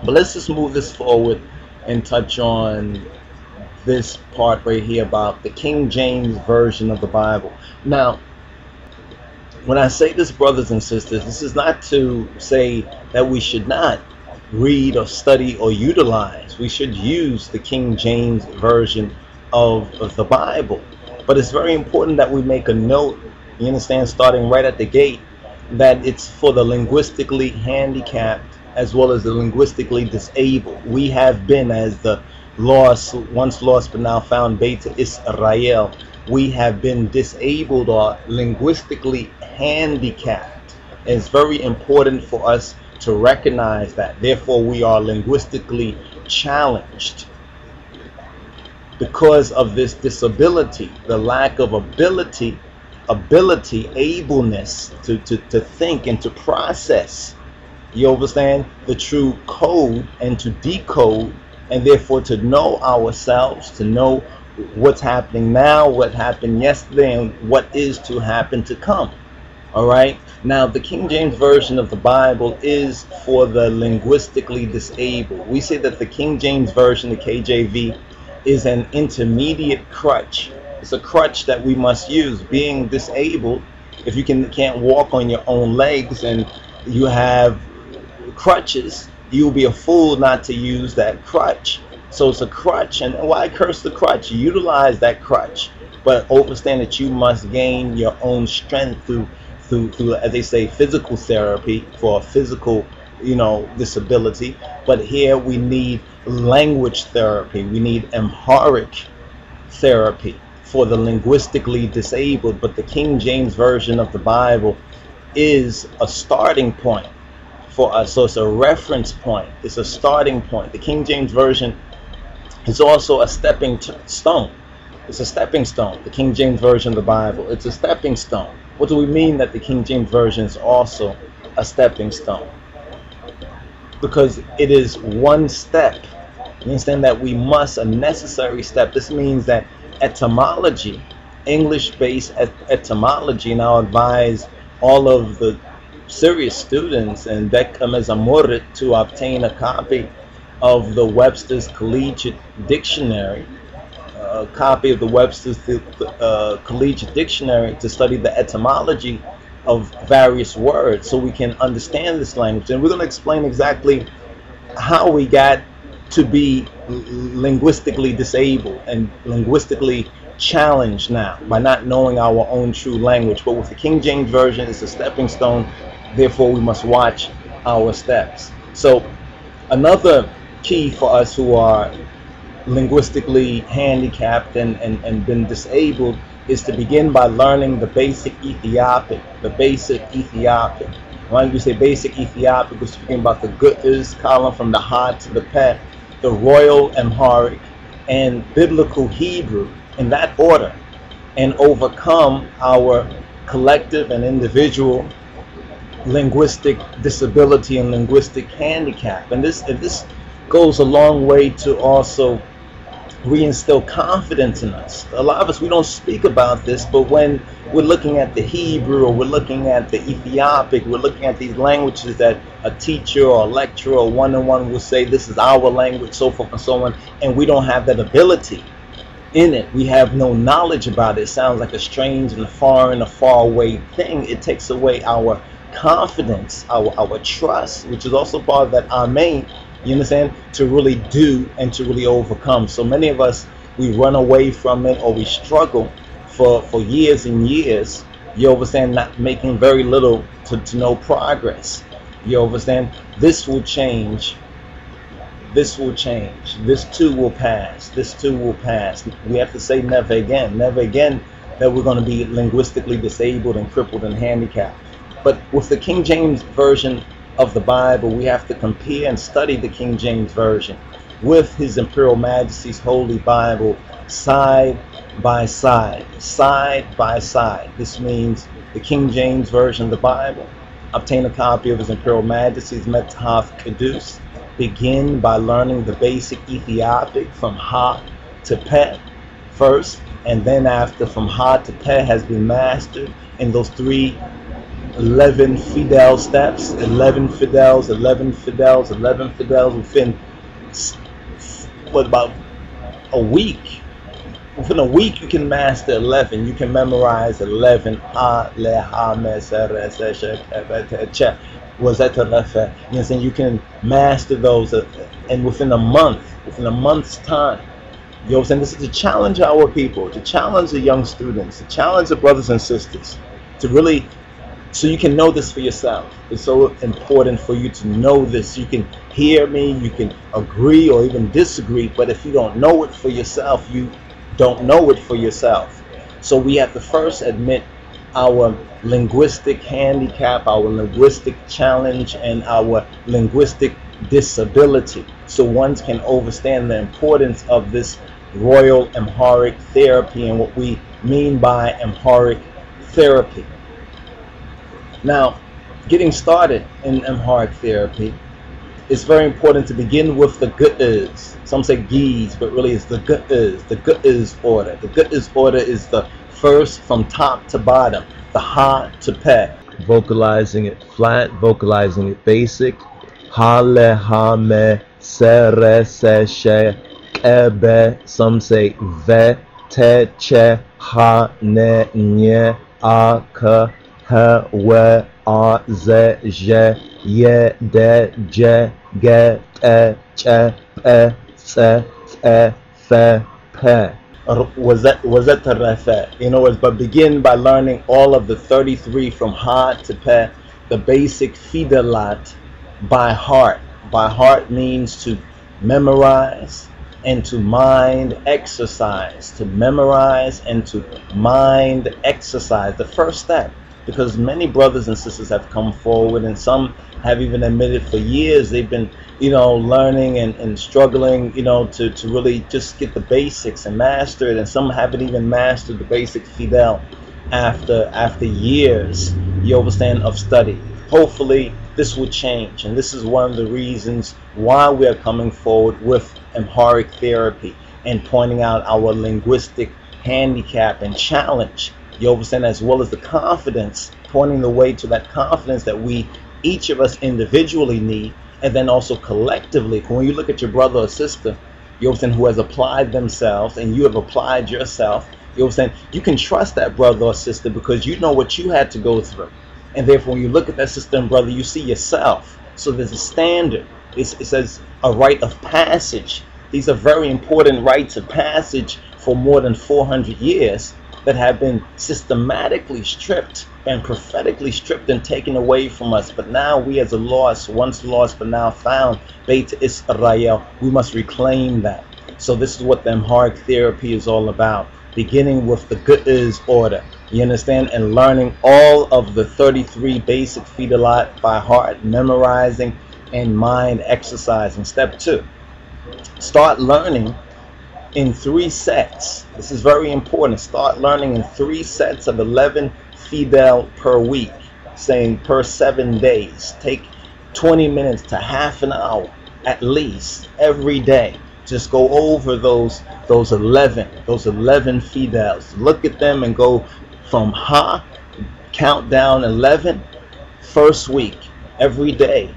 But let's just move this forward and touch on this part right here about the King James Version of the Bible. Now, when I say this, brothers and sisters, this is not to say that we should not read or study or utilize. We should use the King James Version of the Bible. But it's very important that we make a note, you understand, starting right at the gate, that it's for the linguistically handicapped as well as the linguistically disabled. We have been, as the lost, once lost but now found Beta Israel, we have been disabled or linguistically handicapped. It's very important for us to recognize that. Therefore, we are linguistically challenged because of this disability, the lack of ability, ableness to think and to process, you understand, the true code and to decode, and therefore to know ourselves, to know what's happening now, what happened yesterday, and what is to happen to come. All right. Now, the King James Version of the Bible is for the linguistically disabled. We say that the King James Version, the KJV, is an intermediate crutch. It's a crutch that we must use. Being disabled, if you can't walk on your own legs and you have crutches, you'll be a fool not to use that crutch. So it's a crutch, and why curse the crutch? Utilize that crutch, but understand that you must gain your own strength through, as they say, physical therapy for a physical, disability. But here we need language therapy. We need AMHARIC therapy for the linguistically disabled. But the King James Version of the Bible is a starting point for us. So it's a reference point. It's a starting point. The King James Version is also a stepping stone. It's a stepping stone. The King James Version of the Bible, it's a stepping stone. What do we mean that the King James Version is also a stepping stone? Because it is one step. You understand that we must, a necessary step. This means that etymology, English-based etymology, and I'll advise all of the serious students and Beckham as a Murid to obtain a copy of the Webster's Collegiate Dictionary, a copy of the Webster's Collegiate Dictionary, to study the etymology of various words so we can understand this language. And we're going to explain exactly how we got to be linguistically disabled and linguistically challenged now by not knowing our own true language. But with the King James Version, it's a stepping stone. Therefore, we must watch our steps. So another key for us who are linguistically handicapped and been disabled is to begin by learning the basic Ethiopic. The basic Ethiopic. When we say basic Ethiopic, we're speaking about the Gooders column from the Ha to the Pet, the Royal Amharic, and Biblical Hebrew in that order, and overcome our collective and individual linguistic disability and linguistic handicap. And this goes a long way to also reinstill confidence in us. A lot of us, we don't speak about this, but when we're looking at the Hebrew or we're looking at the Ethiopic, we're looking at these languages that a teacher or a lecturer or one-on-one will say, this is our language, so forth and so on, and we don't have that ability in it. We have no knowledge about it. It sounds like a strange and a foreign, a far away thing. It takes away our confidence, our trust, which is also part of that Amen, you understand, to really do and to really overcome. So many of us, we run away from it, or we struggle for years and years, you understand, not making very little to no progress. You understand? This will change. This will change. This too will pass. This too will pass. We have to say never again. Never again that we're going to be linguistically disabled and crippled and handicapped. But with the King James Version of the Bible, we have to compare and study the King James Version with His Imperial Majesty's Holy Bible side by side. Side by side. This means the King James Version of the Bible. Obtain a copy of His Imperial Majesty's Metahaf Kedus. Begin by learning the basic Ethiopic from Ha to Peh first, and then after from Ha to Peh has been mastered in those three 11 Fidel steps, 11 Fidels, 11 Fidels, 11 Fidels within, what, about a week. Within a week, you can master 11. You can memorize 11. You can master those, and within a month's time. You know what I'm saying? This is to challenge our people, to challenge the young students, to challenge the brothers and sisters, to really, so you can know this for yourself. It's so important for you to know this. You can hear me, you can agree or even disagree, but if you don't know it for yourself, you don't know it for yourself. So we have to first admit our linguistic handicap, our linguistic challenge, and our linguistic disability, so one can understand the importance of this Royal AMHARIC therapy and what we mean by AMHARIC therapy. Now, getting started in AMHARIC therapy, it's very important to begin with the good is. Some say gees, but really it's the good is. The good is order. The good is order is the first from top to bottom, the ha to pe. Vocalizing it flat, vocalizing it basic. Ha le ha me se re se she ebe. Some say ve te che ha ne nye a ke he we a ze je ye de je ge te che pe se te fe pe. Was that the refe? In other words, but begin by learning all of the 33 from ha to pe, the basic fidelat, by heart. By heart means to memorize and to mind exercise. To memorize and to mind exercise. The first step, because many brothers and sisters have come forward, and some have even admitted for years they've been, learning and struggling, to really just get the basics and master it, and some haven't even mastered the basic fidel after years, you understand, of study. Hopefully this will change, and this is one of the reasons why we are coming forward with AMHARIC therapy and pointing out our linguistic handicap and challenge, you understand, as well as the confidence, pointing the way to that confidence that we, each of us individually need, and then also collectively. When you look at your brother or sister, you understand, who has applied themselves and you have applied yourself, you understand, you can trust that brother or sister because you know what you had to go through. And therefore, when you look at that sister and brother, you see yourself. So there's a standard. It says a rite of passage. These are very important rites of passage for more than 400 years that have been systematically stripped and prophetically stripped and taken away from us. But now we, as a once lost but now found, Beit Israel, we must reclaim that. So this is what the AMHARIC therapy is all about. Beginning with the good is order, you understand, and learning all of the 33 basic fidelat by heart, memorizing and mind exercising. Step 2, start learning in 3 sets. This is very important. Start learning in 3 sets of 11 fidel per week, saying per 7 days. Take 20 minutes to half an hour at least every day. Just go over those 11 fidels. Look at them and go from ha, count down 11, first week, every day.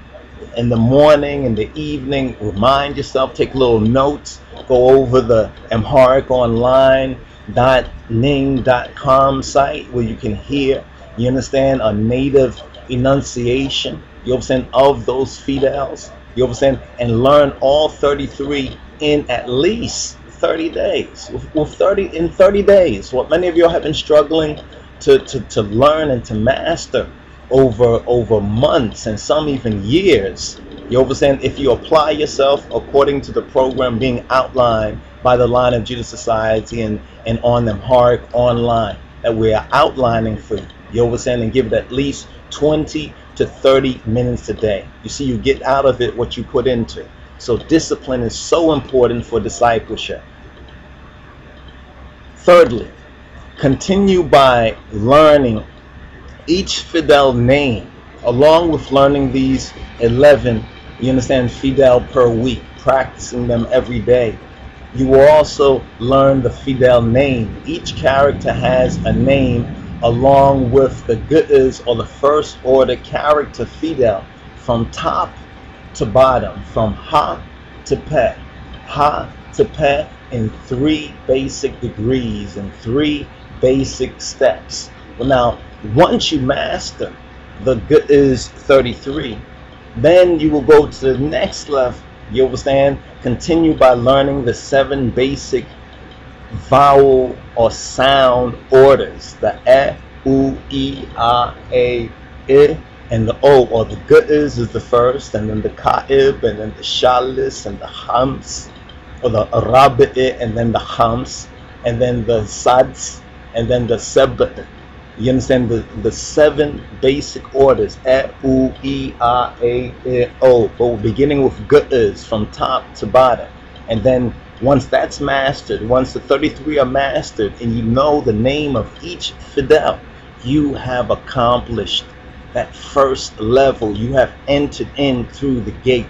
In the morning, in the evening, remind yourself, take little notes, go over the AMHARIConline.ning.com site where you can hear, you understand, a native enunciation, you understand, of those fidels, you understand, and learn all 33 in at least 30 days. In 30 days, what many of you have been struggling to learn and to master over months and some even years. You understand, if you apply yourself according to the program being outlined by the Line of Judah Society and on AMHARIC online that we are outlining for you, you understand, and give it at least 20 to 30 minutes a day. You see, you get out of it what you put into. So discipline is so important for discipleship. Thirdly, continue by learning each fidel name, along with learning these 11, you understand, fidel per week, practicing them every day. You will also learn the fidel name. Each character has a name along with the Gu'ez, or the first order character fidel, from top to bottom, from Ha to Peh, Ha to Peh, in 3 basic degrees and 3 basic steps. Well, now, once you master the Gu'ez 33, then you will go to the next level. You understand? Continue by learning the 7 basic vowel or sound orders, the E, U, E, A, A, I, and the O, or the Gu'ez is the first, and then the Ka'ib, and then the Shalis, and the Hams, or the Rabi'i, and then the Hams, and then the Sads, and then the Sabba'i. You understand the 7 basic orders, E, U, E, A, I, O, but beginning with Gu'ez from top to bottom. And then once that's mastered, once the 33 are mastered, and you know the name of each fidel, you have accomplished that first level. You have entered in through the gate.